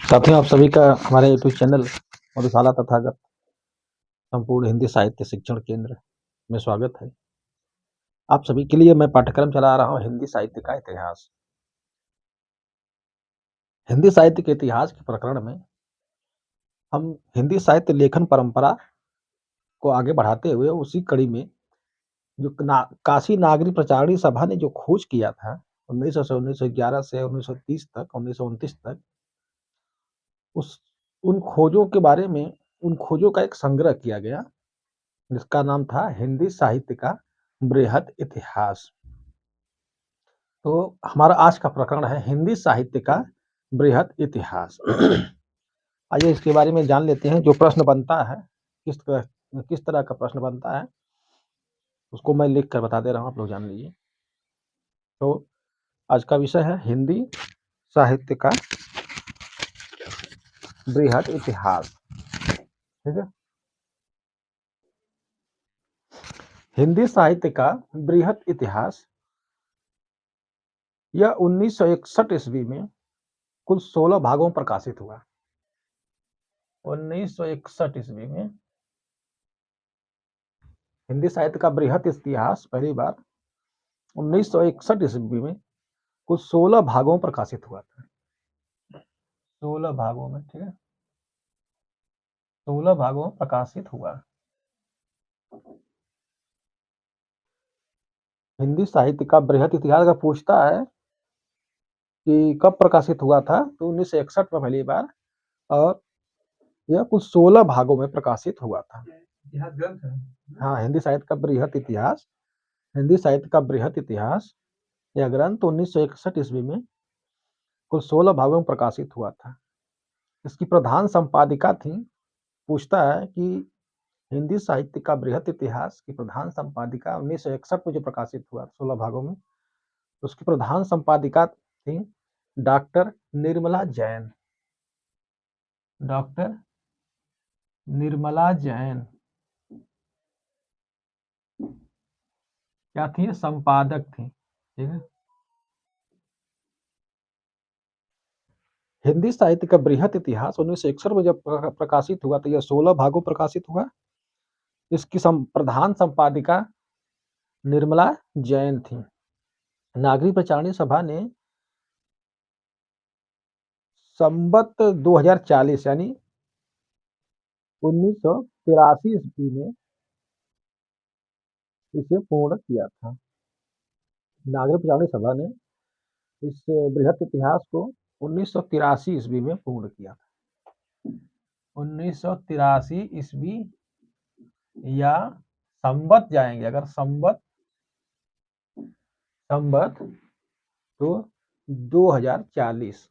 साथियों, आप सभी का हमारे यूट्यूब चैनल मधुशाला तथागत संपूर्ण हिंदी साहित्य शिक्षण केंद्र में स्वागत है। आप सभी के लिए मैं पाठ्यक्रम चला रहा हूँ हिंदी साहित्य का इतिहास। हिंदी साहित्य के इतिहास के प्रकरण में हम हिंदी साहित्य लेखन परंपरा को आगे बढ़ाते हुए उसी कड़ी में जो काशी नागरी प्रचारणी सभा ने जो खोज किया था 1900 से 1911 से 1930 तक 1929 तक उस उन खोजों के बारे में उन खोजों का एक संग्रह किया गया जिसका नाम था हिंदी साहित्य का बृहद इतिहास। तो हमारा आज का प्रकरण है हिंदी साहित्य का बृहद इतिहास। आइए इसके बारे में जान लेते हैं। जो प्रश्न बनता है किस तरह का प्रश्न बनता है उसको मैं लिख कर बता दे रहा हूँ, आप लोग जान लीजिए। तो आज का विषय है हिंदी साहित्य का बृहद इतिहास। ठीक है, हिंदी साहित्य का बृहद इतिहास यह 1961 ईस्वी में कुल 16 भागों में प्रकाशित हुआ। 1961 ईस्वी में हिंदी साहित्य का बृहद इतिहास पहली बार 1961 ईस्वी में कुल 16 भागों में प्रकाशित हुआ था। 16 भागों में, ठीक है, 16 भागों में प्रकाशित हुआ। हिंदी साहित्य का बृहद इतिहास का पूछता है कि कब प्रकाशित हुआ था, तो 1961 में पहली बार, और यह कुल 16 भागों में प्रकाशित हुआ था। ग्रंथ है। हाँ, हिंदी साहित्य का बृहद इतिहास, हिंदी साहित्य का बृहद इतिहास यह ग्रंथ 1961 ईस्वी में कुल 16 भागों में प्रकाशित हुआ था। इसकी प्रधान संपादिका थी, पूछता है कि हिंदी साहित्य का बृहद इतिहास की प्रधान संपादिका 1961 में जो प्रकाशित हुआ 16 भागों में, उसकी प्रधान संपादिका थी डॉक्टर निर्मला जैन। डॉक्टर निर्मला जैन क्या थी? संपादक थी। ठीक है, हिंदी साहित्य का बृहद इतिहास 1961 में जब प्रकाशित हुआ तो यह 16 भागों प्रकाशित हुआ। इसकी प्रधान संपादिका निर्मला जैन थी। नागरी प्रचारणी सभा ने संवत 2040 यानी 1983 ईस्वी में इसे पूर्ण किया था। नागरी प्रचारणी सभा ने इस बृहद इतिहास को 1983 ईस्वी में पूर्ण किया था। 1983 ईस्वी या संवत जाएंगे, अगर संवत तो 2040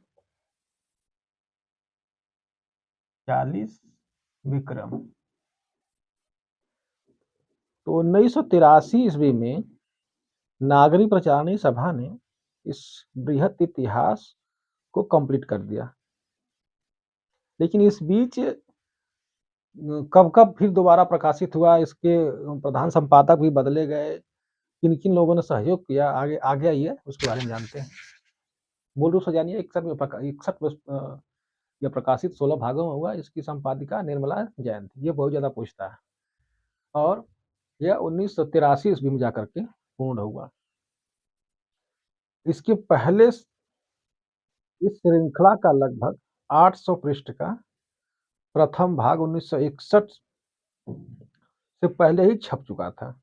विक्रम। तो 1983 ईस्वी में नागरी प्रचारणी सभा ने इस बृहद इतिहास को कंप्लीट कर दिया। लेकिन इस बीच कब कब फिर दोबारा प्रकाशित हुआ, इसके प्रधान संपादक भी बदले गए, किन किन लोगों ने सहयोग किया, आगे आइए उसके बारे में जानते हैं। मूल रूप से जानिए, 61 में यह प्रकाशित 16 भागों में हुआ। इसकी संपादिका निर्मला जैन थी। ये बहुत ज्यादा पूछता है, और यह 1983 ईस्वी में जाकर के पूर्ण हुआ। इसके पहले इस श्रृंखला का लगभग 800 पृष्ठ का प्रथम भाग 1961 से पहले ही छप चुका था।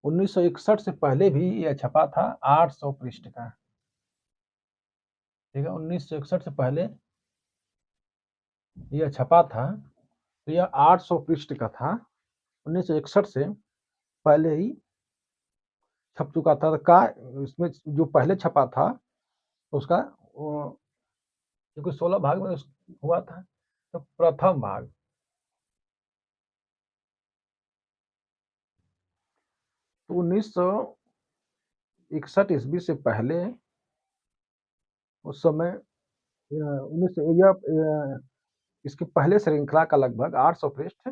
1961 से पहले भी यह छपा था 800 पृष्ठ का। ठीक है, 1961 से पहले यह छपा था, तो यह 800 पृष्ठ का था। 1961 से पहले ही छप चुका था। का इसमें जो पहले छपा था उसका क्योंकि 16 भाग में हुआ था, तो प्रथम भाग, तो 1961 ईस्वी से पहले उस समय इसके पहले श्रृंखला का लगभग 800 पृष्ठ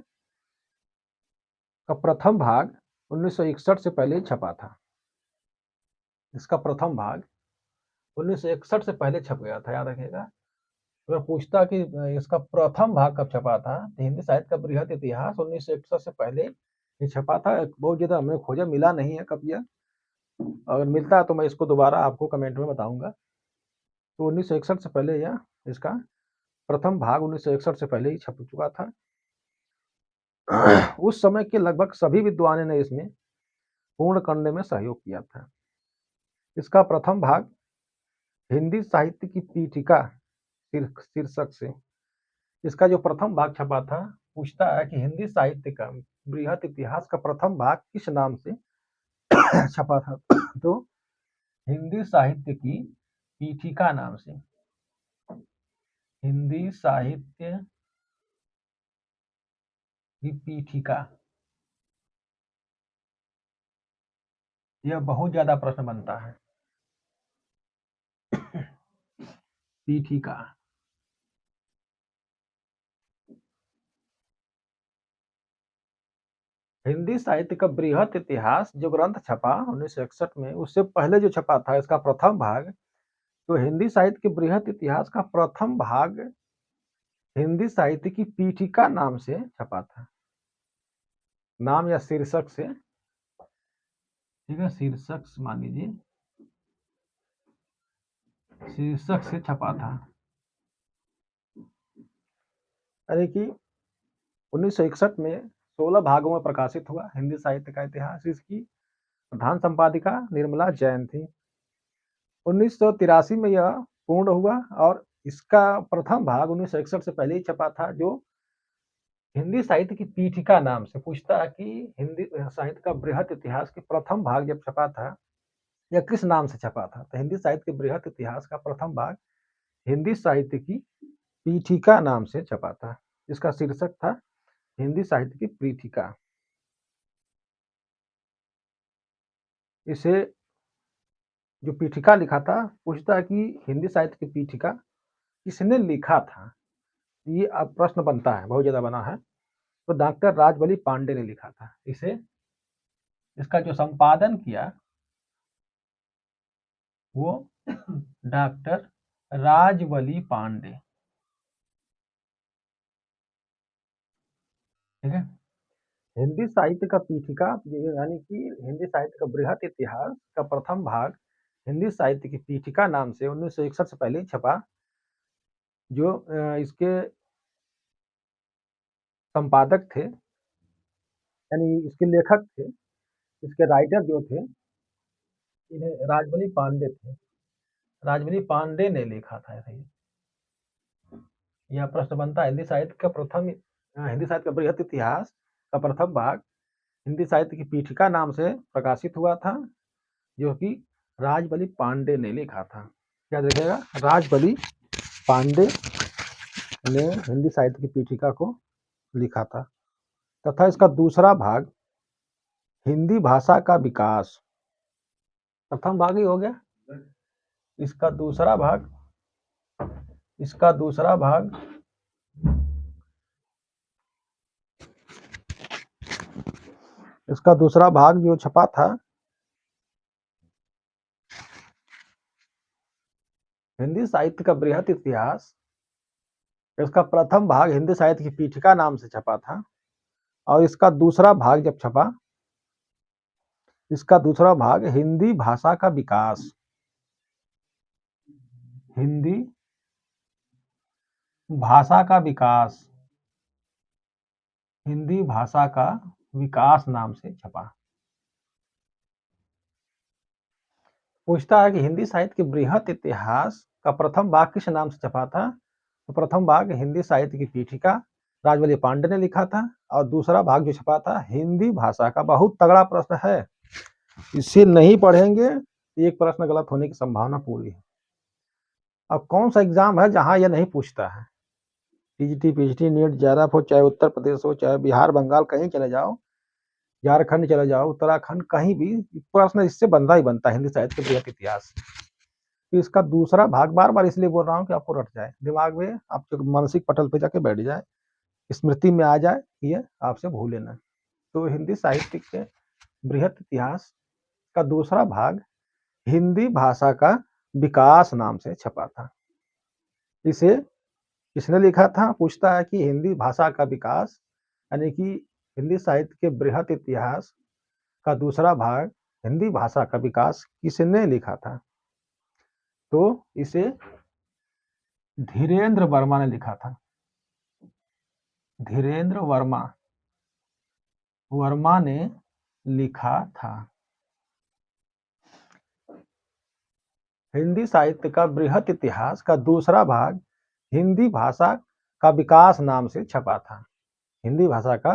का प्रथम भाग 1961 से पहले छपा था। इसका प्रथम भाग 1961 से पहले छप गया था, याद रखिएगा। अगर पूछता कि इसका प्रथम भाग कब छपा था, तो हिंदी साहित्य का बृहद इतिहास 1961 से पहले ये छपा था। बहुत ज़्यादा हमने खोजा, मिला नहीं है कब यह। अगर मिलता है तो मैं इसको दोबारा आपको कमेंट में बताऊंगा। तो 1961 से पहले यह इसका प्रथम भाग 1961 से पहले ही छप चुका था। उस समय के लगभग सभी विद्वानों ने इसमें पूर्ण करने में सहयोग किया था। इसका प्रथम भाग हिंदी साहित्य की पीठिका शीर्षक से इसका जो प्रथम भाग छपा था, पूछता है कि हिंदी साहित्य का बृहद इतिहास का प्रथम भाग किस नाम से छपा था। तो हिंदी साहित्य की पीठिका नाम से, हिंदी साहित्य की पीठिका। यह बहुत ज्यादा प्रश्न बनता है। पीठिका, हिंदी साहित्य का बृहद इतिहास जो ग्रंथ छपा 1961 में, उससे पहले जो छपा था इसका प्रथम भाग, तो हिंदी साहित्य के बृहद इतिहास का प्रथम भाग हिंदी साहित्य की पीठिका नाम से छपा था। नाम या शीर्षक से, ठीक है, शीर्षक मान लीजिए, शीर्षक से छपा था। यानी कि 1961 में 16 भागों में प्रकाशित हुआ हिंदी साहित्य का इतिहास। इसकी प्रधान संपादिका निर्मला जैन थी। 1983 में यह पूर्ण हुआ और इसका प्रथम भाग 1961 से पहले ही छपा था, जो हिंदी साहित्य की पीठिका नाम से। पूछता है कि हिंदी साहित्य का बृहद इतिहास के प्रथम भाग जब छपा था, यह किस नाम से छपा था। तो हिंदी साहित्य के बृहद इतिहास का प्रथम भाग हिंदी साहित्य की पीठिका नाम से छपा था। इसका शीर्षक था हिंदी साहित्य की पीठिका। इसे जो पीठिका लिखा था, पूछता है कि हिंदी साहित्य की पीठिका किसने लिखा था। ये अब प्रश्न बनता है, बहुत ज्यादा बना है। तो डॉक्टर राजबली पांडे ने लिखा था इसे। इसका जो संपादन किया वो डॉक्टर राजबली पांडे, ठीक है। हिंदी साहित्य का पीठिका यानी कि हिंदी साहित्य का बृहद इतिहास का प्रथम भाग हिंदी साहित्य की पीठिका नाम से 1961 से पहले छपा। जो इसके संपादक थे, यानी इसके लेखक थे, इसके राइटर जो थे, इन्हें राजबली पांडे थे। राजबली पांडे ने लिखा था ऐसे ही। यह प्रश्न बनता है, हिंदी साहित्य का प्रथम हिंदी साहित्य का बृहद इतिहास का प्रथम भाग हिंदी साहित्य की पीठिका नाम से प्रकाशित हुआ था, जो कि राजबली पांडे ने लिखा था। क्या देखिएगा, राजबली पांडे ने हिंदी साहित्य की पीठिका को लिखा था। तथा इसका दूसरा भाग हिंदी भाषा का विकास, प्रथम भाग ही हो गया। इसका दूसरा भाग, इसका दूसरा भाग इसका दूसरा भाग जो छपा था हिंदी साहित्य का बृहद इतिहास, इसका प्रथम भाग हिंदी साहित्य की पीठिका नाम से छपा था। और इसका दूसरा भाग जब छपा, इसका दूसरा भाग हिंदी भाषा का विकास, हिंदी भाषा का विकास, हिंदी भाषा का विकास नाम से छपा। पूछता है कि हिंदी साहित्य के बृहद इतिहास का प्रथम भाग किस नाम से छपा था। तो प्रथम भाग हिंदी साहित्य की पीठिका राजबली पांडे ने लिखा था, और दूसरा भाग जो छपा था हिंदी भाषा का। बहुत तगड़ा प्रश्न है, इसे नहीं पढ़ेंगे एक प्रश्न गलत होने की संभावना पूरी है। अब कौन सा एग्जाम है जहां यह नहीं पूछता है। टीजीटी, पीजीटी, नीट, जेआरएफ हो, चाहे उत्तर प्रदेश हो, चाहे बिहार, बंगाल, कहीं चले जाओ, झारखंड चले जाओ, उत्तराखंड, कहीं भी प्रश्न इससे बनता ही बनता है, हिंदी साहित्य के बृहद इतिहास। तो इसका दूसरा भाग बार बार इसलिए बोल रहा हूँ कि आपको रट जाए, दिमाग में आपके मानसिक पटल पे जाके बैठ जाए, स्मृति में आ जाए, ये आपसे भूले ना। तो हिंदी साहित्य के बृहद इतिहास का दूसरा भाग हिंदी भाषा का विकास नाम से छपा था। इसे किसने लिखा था? पूछता है कि हिंदी भाषा का विकास यानी कि हिंदी साहित्य के बृहत इतिहास का दूसरा भाग हिंदी भाषा का विकास किसने लिखा था? तो इसे धीरेन्द्र वर्मा ने लिखा था। धीरेन्द्र वर्मा ने लिखा था। हिंदी साहित्य का बृहत इतिहास का दूसरा भाग हिंदी भाषा का विकास नाम से छपा था। हिंदी भाषा का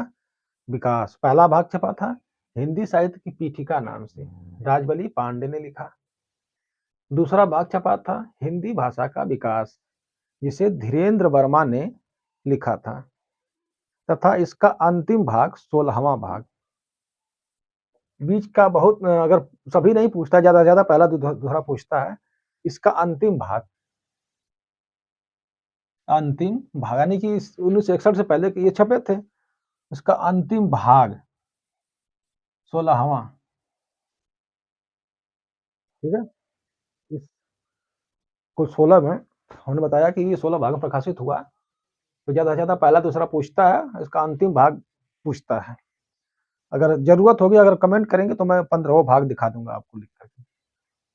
विकास पहला भाग छपा था हिंदी साहित्य की पीठिका नाम से, राजबली पांडे ने लिखा। दूसरा भाग छपा था हिंदी भाषा का विकास, जिसे धीरेन्द्र वर्मा ने लिखा था, तथा इसका अंतिम भाग 16वां भाग। बीच का बहुत अगर सभी नहीं पूछता, ज्यादा से ज्यादा पहला दूसरा पूछता है। इसका अंतिम भाग यानी कि 1961 से पहले ये छपे थे। इसका अंतिम भाग 16वां, ठीक है। इसको 16 में हमने बताया कि ये 16 भाग प्रकाशित हुआ। तो ज्यादा से ज्यादा पहला दूसरा पूछता है, इसका अंतिम भाग पूछता है। अगर जरूरत होगी, अगर कमेंट करेंगे तो मैं 15वां भाग दिखा दूंगा आपको लिख करके।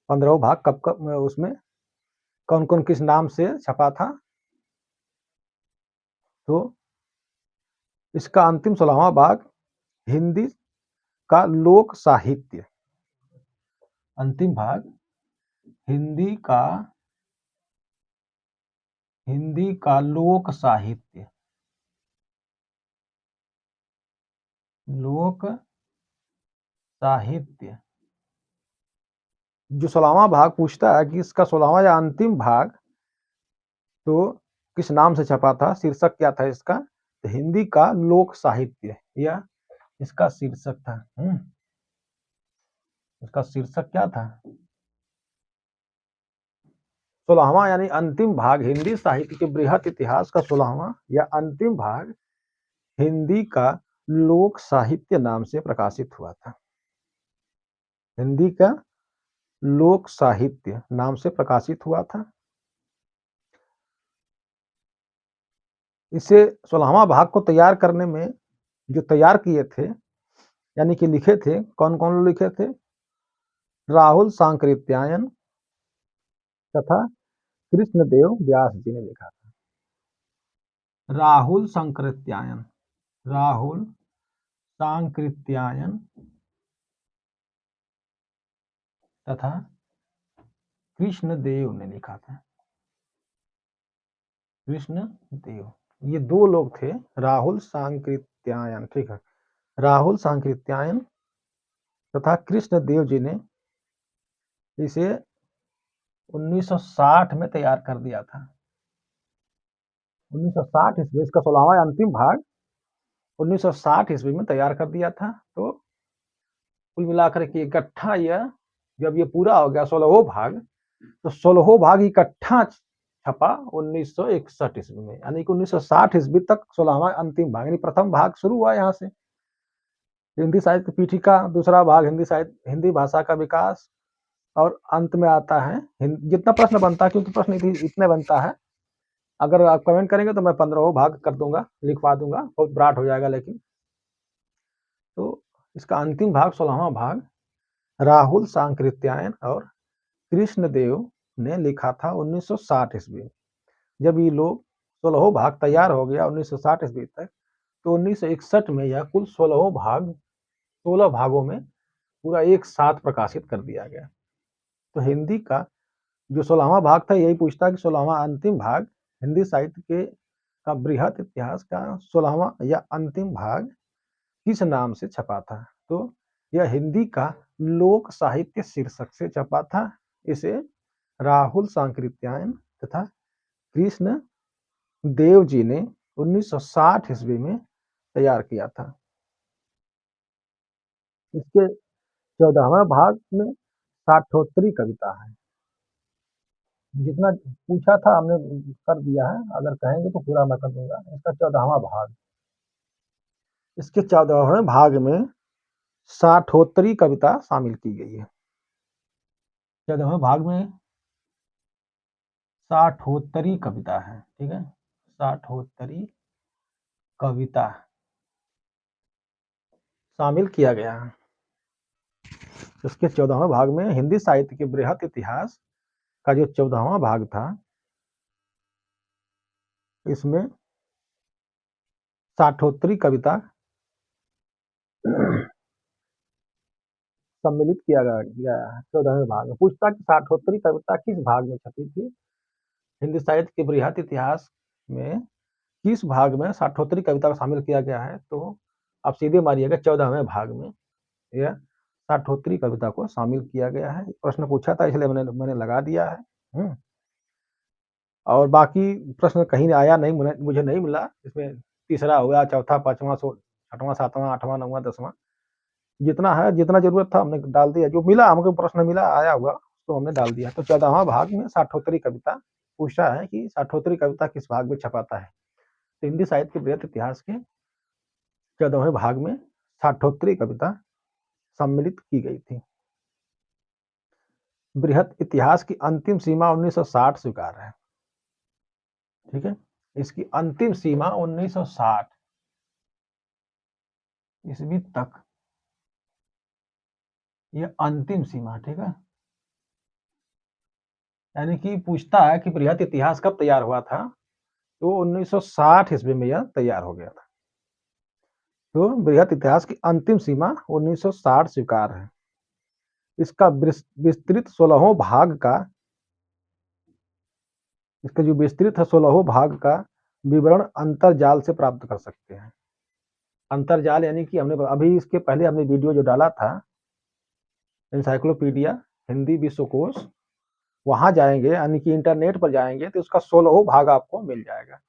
15वां भाग कब कब उसमें कौन कौन किस नाम से छपा था। तो इसका अंतिम 16वां भाग हिंदी का लोक साहित्य, अंतिम भाग हिंदी का लोक साहित्य, लोक साहित्य। जो 16वां भाग पूछता है कि इसका 16वां या अंतिम भाग तो किस नाम से छपा था, शीर्षक क्या था इसका? तो हिंदी का लोक साहित्य, या इसका शीर्षक था। इसका शीर्षक क्या था? 16वां यानी अंतिम भाग हिंदी साहित्य के बृहत इतिहास का 16वां या अंतिम भाग हिंदी का लोक साहित्य नाम से प्रकाशित हुआ था। हिंदी का लोक साहित्य नाम से प्रकाशित हुआ था। इसे 16वां भाग को तैयार करने में जो तैयार किए थे यानी कि लिखे थे, कौन कौन लोग लिखे थे? राहुल सांकृत्यायन तथा कृष्णदेव व्यास जी ने लिखा था। राहुल सांकृत्यायन तथा कृष्णदेव ने लिखा था। कृष्णदेव, ये दो लोग थे, राहुल सांकृत्यायन, ठीक है। राहुल सांकृत्यायन तथा कृष्णदेव जी ने इसे 1960 में तैयार कर दिया था। 1960 ईस्वी, इसका 16वां अंतिम भाग 1960 ईस्वी में तैयार कर दिया था। तो कुल मिलाकर के इकट्ठा यह जब ये पूरा हो गया 16वां भाग, तो 16वां भाग इकट्ठा छपा 1961 ईस्वी में, यानी कि 1960 ईस्वी तक 16वां अंतिम भाग, यानी प्रथम भाग शुरू हुआ यहाँ से हिंदी साहित्य पीठिका, दूसरा भाग हिंदी भाषा का विकास, और अंत में आता है जितना प्रश्न बनता है, क्योंकि प्रश्न इतने बनता है। अगर आप कमेंट करेंगे तो मैं 15वां भाग कर दूंगा, लिखवा दूंगा, बहुत ब्राट हो जाएगा। लेकिन तो इसका अंतिम भाग 16वां भाग राहुल सांकृत्यायन और कृष्णदेव ने लिखा था 1960 ईस्वी में। जब ये लोग 16वां भाग तैयार हो गया 1960 ईस्वी तक, तो 1961 में यह कुल 16वां भाग 16 भागों में पूरा एक साथ प्रकाशित कर दिया गया। तो हिंदी का जो 16वां भाग था, यही पूछता है कि 16वां अंतिम भाग हिंदी साहित्य के का बृहत इतिहास का 16वां या अंतिम भाग किस नाम से छपा था? तो यह हिंदी का लोक साहित्य शीर्षक से छपा था। इसे राहुल सांकृत्यायन तथा कृष्ण देव जी ने 1960 ईस्वी में तैयार किया था। इसके 14वें भाग में साठोत्तरी कविता है। जितना पूछा था हमने कर दिया है, अगर कहेंगे तो पूरा मैं कर दूंगा। इसका 14वां भाग, इसके 14वें भाग में साठोत्तरी कविता शामिल की गई है। 14वें भाग में साठोत्तरी कविता है, ठीक है। साठोत्तरी कविता शामिल किया गया है। इसके 14वें भाग में हिंदी साहित्य के बृहत इतिहास का जो 14वां भाग था, इसमें साठोत्तरी कविता सम्मिलित किया गया है 14वें भाग में। पूछता कि साठोत्तरी कविता किस भाग में छपी थी? हिंदी साहित्य के बृहत इतिहास में किस भाग में साठोत्तरी कविता को शामिल किया गया है? तो आप सीधे मारिएगा 14वें भाग में यह साठोत्तरी कविता को शामिल किया गया है। प्रश्न पूछा था इसलिए मैंने लगा दिया है। और बाकी प्रश्न कहीं आया नहीं, मुझे नहीं मिला। इसमें तीसरा हो गया, चौथा, पांचवा, छठवां, सातवां, आठवां, नौवां, 10वां, जितना है, जितना जरूरत था हमने डाल दिया। जो मिला हमको प्रश्न मिला आया हुआ तो हमने डाल दिया। तो 14वां भाग में साठोत्तरी कविता पूछा है कि साठोत्तरी कविता किस भाग में छपाता है? तो हिंदी साहित्य के बृहत इतिहास के 14वें भाग में साठोत्तरी कविता सम्मिलित की गई थी। बृहत इतिहास की अंतिम सीमा 1960 स्वीकार है। ठीक है, इसकी अंतिम सीमा 1960 ईस्वी तक, ये अंतिम सीमा। ठीक है, यानी कि पूछता है कि बृहत इतिहास कब तैयार हुआ था? तो 1960 ईस्वी में यह तैयार हो गया था। तो बृहत इतिहास की अंतिम सीमा 1960 स्वीकार है। इसका विस्तृत 16 भाग का, इसका जो विस्तृत है 16 भाग का विवरण अंतरजाल से प्राप्त कर सकते हैं। अंतरजाल यानी कि हमने अभी इसके पहले हमने वीडियो जो डाला था, एनसाइक्लोपीडिया हिंदी विश्वकोश, वहां जाएंगे यानी कि इंटरनेट पर जाएंगे तो उसका 16 भाग आपको मिल जाएगा।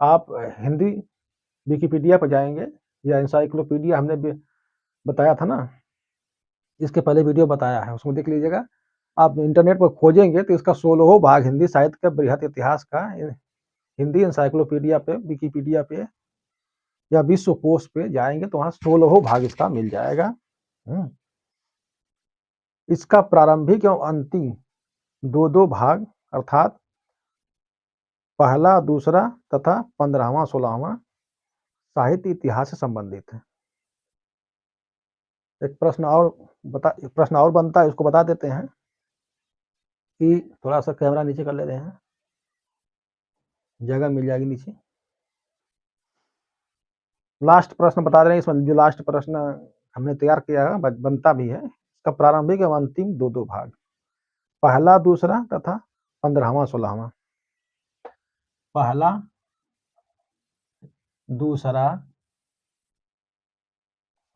आप हिंदी विकिपीडिया पर जाएंगे या एनसाइक्लोपीडिया हमने बताया था ना, इसके पहले वीडियो बताया है, उसमें देख लीजिएगा। आप इंटरनेट पर खोजेंगे तो इसका 16 भाग हिंदी साहित्य का बृहत इतिहास का हिंदी एनसाइक्लोपीडिया पे, विकिपीडिया पे या विश्वकोश पे जाएंगे तो वहां 16 भाग इसका मिल जाएगा। इसका प्रारंभिक एवं अंतिम दो भाग अर्थात पहला, दूसरा तथा 15वां 16वां साहित्य इतिहास से संबंधित है। एक प्रश्न और बनता है, उसको बता देते हैं कि थोड़ा सा कैमरा नीचे कर ले रहे हैं, जगह मिल जाएगी नीचे। लास्ट प्रश्न बता रहे हैं इसमें, जो लास्ट प्रश्न हमने तैयार किया है बनता भी है। इसका प्रारंभिक एवं अंतिम दो भाग, पहला, दूसरा तथा 15वां 16वां। पहला, दूसरा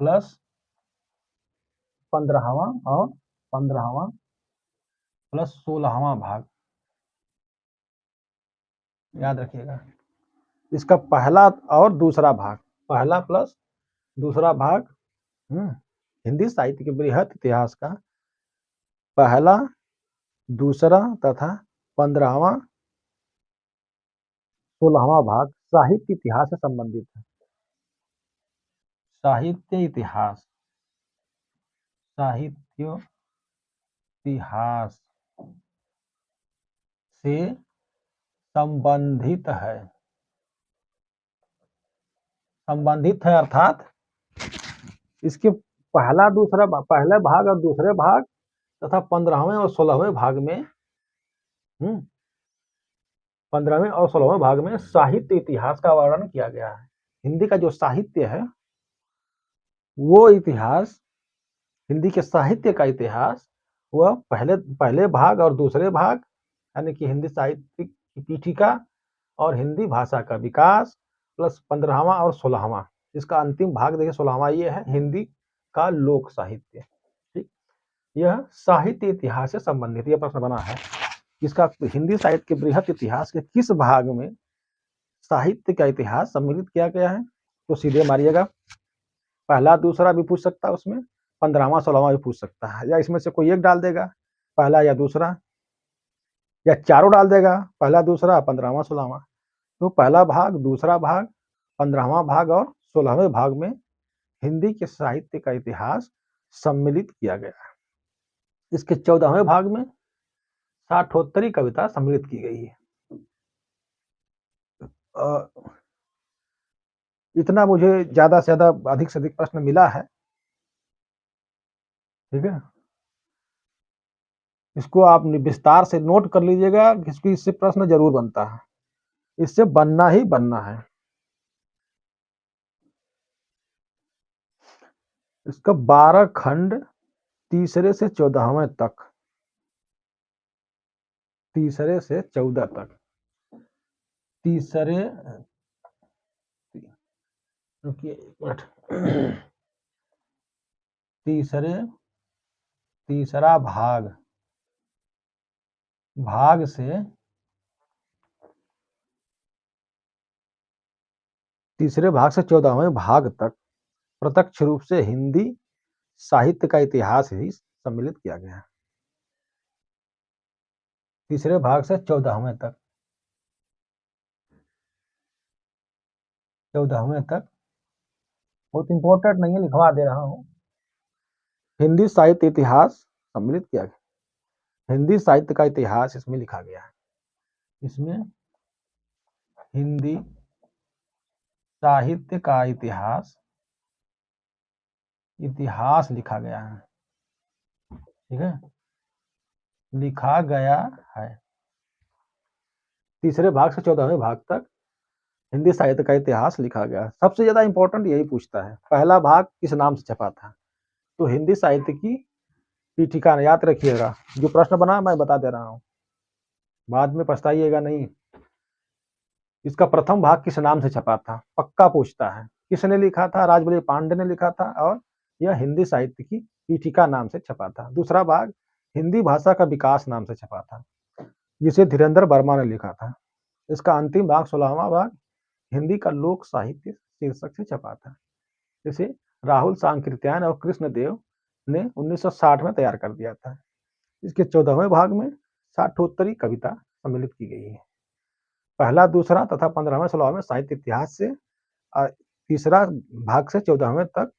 प्लस 15वां और 15वां प्लस 16वां भाग, याद रखिएगा। इसका पहला और दूसरा भाग, पहला प्लस दूसरा भाग, हिंदी साहित्य के बृहत इतिहास का पहला, दूसरा तथा 15वां 16वां भाग साहित्य इतिहास से संबंधित है। साहित्य इतिहास, साहित्य इतिहास से संबंधित है। संबंधित है अर्थात इसके पहला, दूसरा, पहले भाग और दूसरे भाग तथा 15वें और 16वें भाग में 15वें और 16वें भाग में साहित्य इतिहास का वर्णन किया गया है। हिंदी का जो साहित्य है वो इतिहास, हिंदी के साहित्य का इतिहास, वह पहले भाग और दूसरे भाग यानी कि हिंदी साहित्य की पीठिका और हिंदी भाषा का विकास प्लस 15वां और 16वां, इसका अंतिम भाग देखिए 16वां ये है हिंदी का लोक साहित्य। ठीक, यह साहित्य इतिहास से संबंधित यह प्रश्न बना है। इसका हिंदी साहित्य के बृहत इतिहास के किस भाग में साहित्य का इतिहास सम्मिलित किया गया है? तो सीधे मारिएगा, पहला दूसरा भी पूछ सकता है उसमें, 15वां 16वां भी पूछ सकता है, या इसमें से कोई एक डाल देगा, पहला या दूसरा, या चारों डाल देगा, पहला दूसरा 15वां 16वां। तो पहला भाग, दूसरा भाग, 15वां भाग और 16वें भाग में हिंदी के साहित्य का इतिहास सम्मिलित किया गया है। इसके 14वें भाग में साठोत्तरी कविता सम्मिलित की गई है। इतना मुझे ज़्यादा से ज़्यादा अधिक से अधिक प्रश्न मिला है, ठीक है? इसको आप विस्तार से नोट कर लीजिएगा, क्योंकि इससे प्रश्न ज़रूर बनता है। इससे बनना ही बनना है। इसका 12 खंड तीसरे से 14वें तक, तीसरे से 14 तक, तीसरे रुकिए 1 मिनट तीसरे तीसरा भाग, भाग से तीसरे भाग से 14वें भाग तक प्रत्यक्ष रूप से हिंदी साहित्य का इतिहास ही सम्मिलित किया गया है। तीसरे भाग से 14वें तक, 14वें तक बहुत इंपॉर्टेंट नहीं है, लिखवा दे रहा हूँ। हिंदी साहित्य इतिहास सम्मिलित किया गया। हिंदी साहित्य का इतिहास इसमें लिखा गया है। इसमें हिंदी साहित्य का इतिहास इतिहास लिखा गया है, ठीक है, लिखा गया है। तीसरे भाग से 14वें भाग तक हिंदी साहित्य का इतिहास लिखा गया है। सबसे ज्यादा इंपॉर्टेंट यही पूछता है, पहला भाग किस नाम से छपा था? तो हिंदी साहित्य की पीठिका, याद रखिएगा, जो प्रश्न बना मैं बता दे रहा हूँ, बाद में पछताइएगा नहीं। इसका प्रथम भाग किस नाम से छपा था, पक्का पूछता है। किसने लिखा था? राजबल्लभ पांडे ने लिखा था, और यह हिंदी साहित्य की पीठिका नाम से छपा था। दूसरा भाग हिंदी भाषा का विकास नाम से छपा था, जिसे धीरेन्द्र वर्मा ने लिखा था। इसका अंतिम भाग 16वां भाग हिंदी का लोक साहित्य शीर्षक से छपा था, जिसे राहुल सांकृत्यायन और कृष्णदेव ने 1960 में तैयार कर दिया था। इसके 14वें भाग में साठोत्तरी कविता सम्मिलित की गई है। पहला, दूसरा तथा 15वें 16वें साहित्य इतिहास से तीसरा भाग से 14वें तक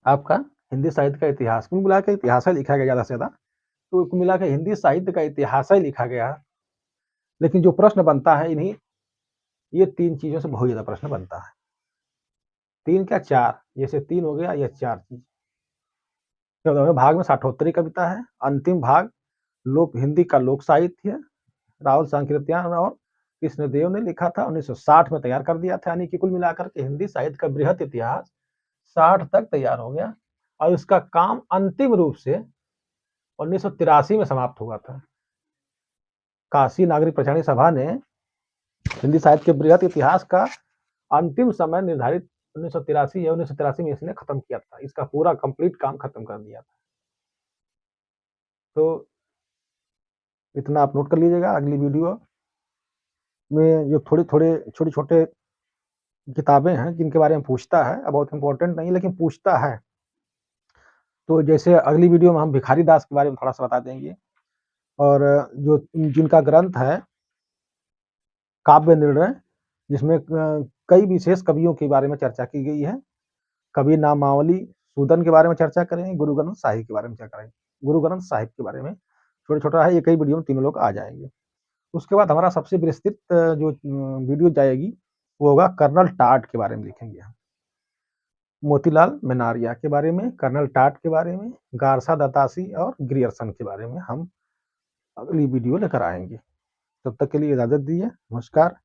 आपका हिंदी साहित्य का इतिहास, कुल मिला के इतिहास ही लिखा गया ज्यादा से ज्यादा। तो कुल मिला के हिंदी साहित्य का इतिहास ही लिखा गया है। लेकिन जो प्रश्न बनता है इन्हीं ये 3 चीजों से बहुत ज्यादा प्रश्न बनता है। 3 क्या 4, जैसे 3 हो गया या 4 चीज। 14वें भाग में साठोत्तरी कविता है। अंतिम भाग लोक हिंदी का लोक साहित्य है, राहुल सांकृत्यायन और कृष्णदेव ने लिखा था, 1960 में तैयार कर दिया था। यानी कि कुल मिलाकर के हिंदी साहित्य का बृहत इतिहास 60 तक तैयार हो गया, और इसका काम अंतिम रूप से 1983 में समाप्त हुआ था। काशी नागरिक प्रचारणी सभा ने हिंदी साहित्य के बृहत इतिहास का अंतिम समय निर्धारित 1983 या 1983 में इसने खत्म किया था। इसका पूरा कंप्लीट काम खत्म कर दिया था। तो इतना आप नोट कर लीजिएगा। अगली वीडियो में जो थोड़े थोड़े छोटे छोटे किताबें हैं जिनके बारे में पूछता है, अब बहुत इंपॉर्टेंट नहीं लेकिन पूछता है, तो जैसे अगली वीडियो में हम भिखारी दास के बारे में थोड़ा सा बता देंगे, और जो जिनका ग्रंथ है काव्य निर्णय, जिसमें कई विशेष कवियों के बारे में चर्चा की गई है। कवि नामावली सूदन के बारे में चर्चा करेंगे, गुरु ग्रंथ साहिब के बारे में चर्चा करेंगे, गुरु ग्रंथ साहिब के बारे में छोटा छोटा है, ये कई वीडियो में तीनों लोग आ जाएंगे। उसके बाद हमारा सबसे विस्तृत जो वीडियो जाएगी वो होगा कर्नल टाट के बारे में लिखेंगे हम, मोतीलाल मेनारिया के बारे में, कर्नल टाट के बारे में, गारसा दत्तासी और ग्रियर्सन के बारे में हम अगली वीडियो लेकर आएंगे। तब तक के लिए इजाजत दीजिए, नमस्कार।